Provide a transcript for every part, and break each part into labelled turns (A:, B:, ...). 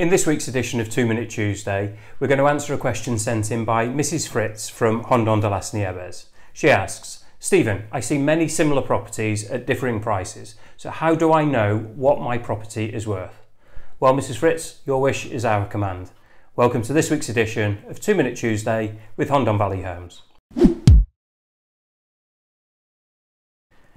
A: In this week's edition of 2 Minute Tuesday, we're going to answer a question sent in by Mrs Fritz from Hondon Valley Homes. She asks, Stephen, I see many similar properties at differing prices, so how do I know what my property is worth? Well, Mrs Fritz, your wish is our command. Welcome to this week's edition of 2 Minute Tuesday with Hondon Valley Homes.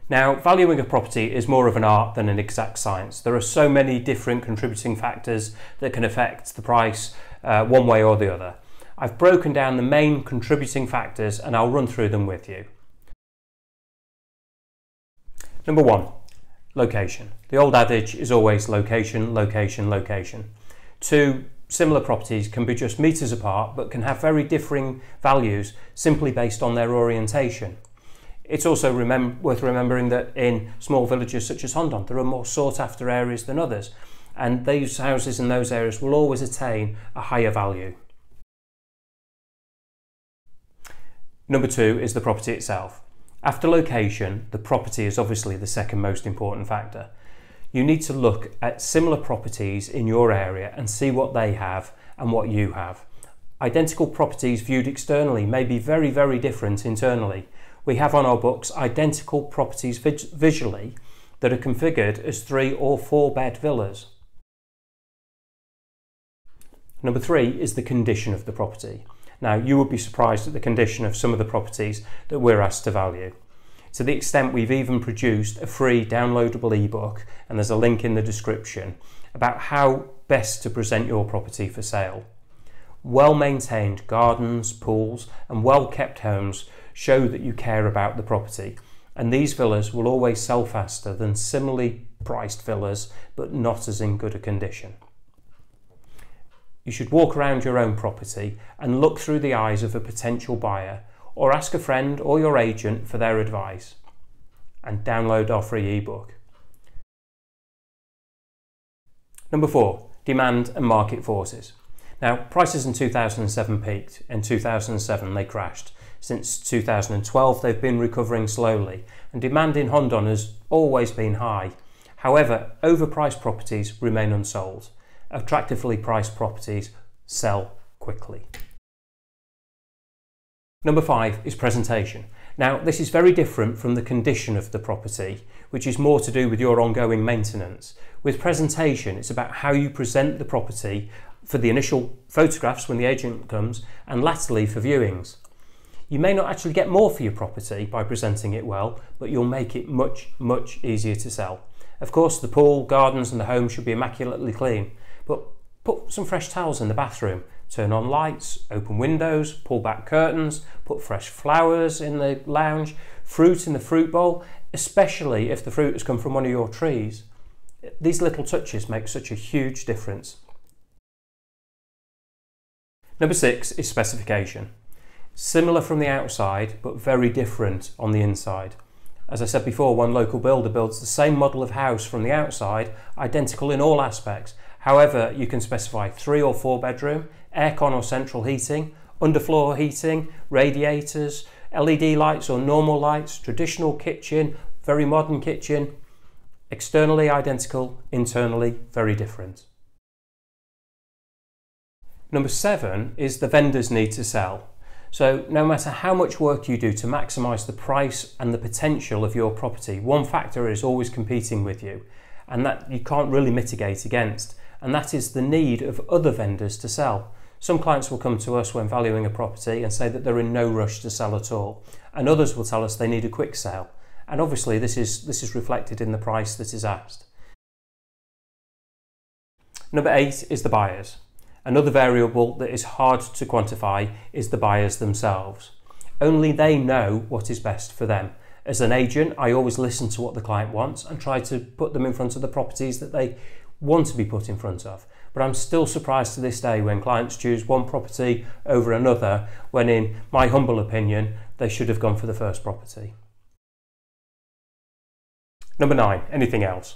A: Now, valuing a property is more of an art than an exact science. There are so many different contributing factors that can affect the price one way or the other. I've broken down the main contributing factors and I'll run through them with you. Number 1, location. The old adage is always location, location, location. Two similar properties can be just metres apart but can have very differing values simply based on their orientation. It's also worth remembering that in small villages such as Hondon, there are more sought after areas than others, and these houses in those areas will always attain a higher value. Number 2 is the property itself. After location, the property is obviously the second most important factor. You need to look at similar properties in your area and see what they have and what you have. Identical properties viewed externally may be very, very different internally. We have on our books identical properties visually that are configured as 3 or 4 bed villas. Number 3 is the condition of the property. Now, you would be surprised at the condition of some of the properties that we're asked to value. To the extent we've even produced a free downloadable ebook, and there's a link in the description, about how best to present your property for sale. Well-maintained gardens, pools and well-kept homes show that you care about the property, and these villas will always sell faster than similarly priced villas but not as in good a condition. You should walk around your own property and look through the eyes of a potential buyer, or ask a friend or your agent for their advice, and download our free ebook. Number 4, demand and market forces. Now, prices in 2007 peaked. In 2007 they crashed. Since 2012 they've been recovering slowly, and demand in Hondon has always been high. However, overpriced properties remain unsold. Attractively priced properties sell quickly. Number 5 is presentation. Now, this is very different from the condition of the property, which is more to do with your ongoing maintenance. With presentation, it's about how you present the property for the initial photographs when the agent comes, and latterly for viewings. You may not actually get more for your property by presenting it well, but you'll make it much, much easier to sell. Of course, the pool, gardens and the home should be immaculately clean, but put some fresh towels in the bathroom, turn on lights, open windows, pull back curtains, put fresh flowers in the lounge, fruit in the fruit bowl, especially if the fruit has come from one of your trees. These little touches make such a huge difference. Number 6 is specification. Similar from the outside, but very different on the inside. As I said before, one local builder builds the same model of house from the outside, identical in all aspects. However, you can specify 3 or 4 bedroom, aircon or central heating, underfloor heating, radiators, LED lights or normal lights, traditional kitchen, very modern kitchen, externally identical, internally very different. Number 7 is the vendor's need to sell. So no matter how much work you do to maximise the price and the potential of your property, one factor is always competing with you, and that you can't really mitigate against, and that is the need of other vendors to sell. Some clients will come to us when valuing a property and say that they're in no rush to sell at all, and others will tell us they need a quick sale, and obviously this is reflected in the price that is asked. Number 8 is the buyers. Another variable that is hard to quantify is the buyers themselves. Only they know what is best for them. As an agent, I always listen to what the client wants and try to put them in front of the properties that they want to be put in front of. But I'm still surprised to this day when clients choose one property over another, when in my humble opinion, they should have gone for the first property. Number 9, anything else.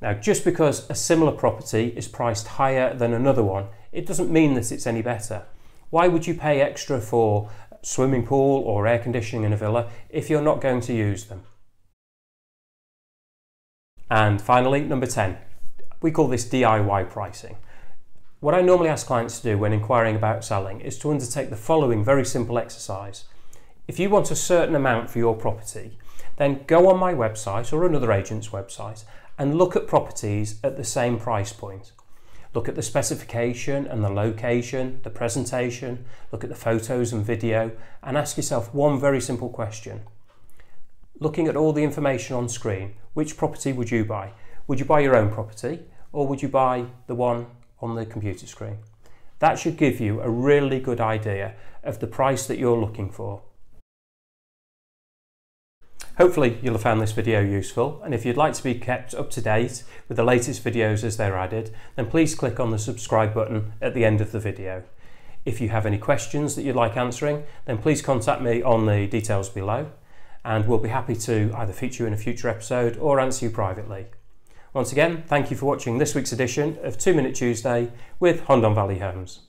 A: Now, just because a similar property is priced higher than another one, it doesn't mean that it's any better. Why would you pay extra for a swimming pool or air conditioning in a villa if you're not going to use them? And finally, number 10, we call this DIY pricing. What I normally ask clients to do when inquiring about selling is to undertake the following very simple exercise. If you want a certain amount for your property, then go on my website or another agent's website and look at properties at the same price point. Look at the specification and the location, the presentation, look at the photos and video, and ask yourself one very simple question. Looking at all the information on screen, which property would you buy? Would you buy your own property, or would you buy the one on the computer screen? That should give you a really good idea of the price that you're looking for. Hopefully you'll have found this video useful, and if you'd like to be kept up to date with the latest videos as they're added, then please click on the subscribe button at the end of the video. If you have any questions that you'd like answering, then please contact me on the details below, and we'll be happy to either feature you in a future episode or answer you privately. Once again, thank you for watching this week's edition of 2 Minute Tuesday with Hondon Valley Homes.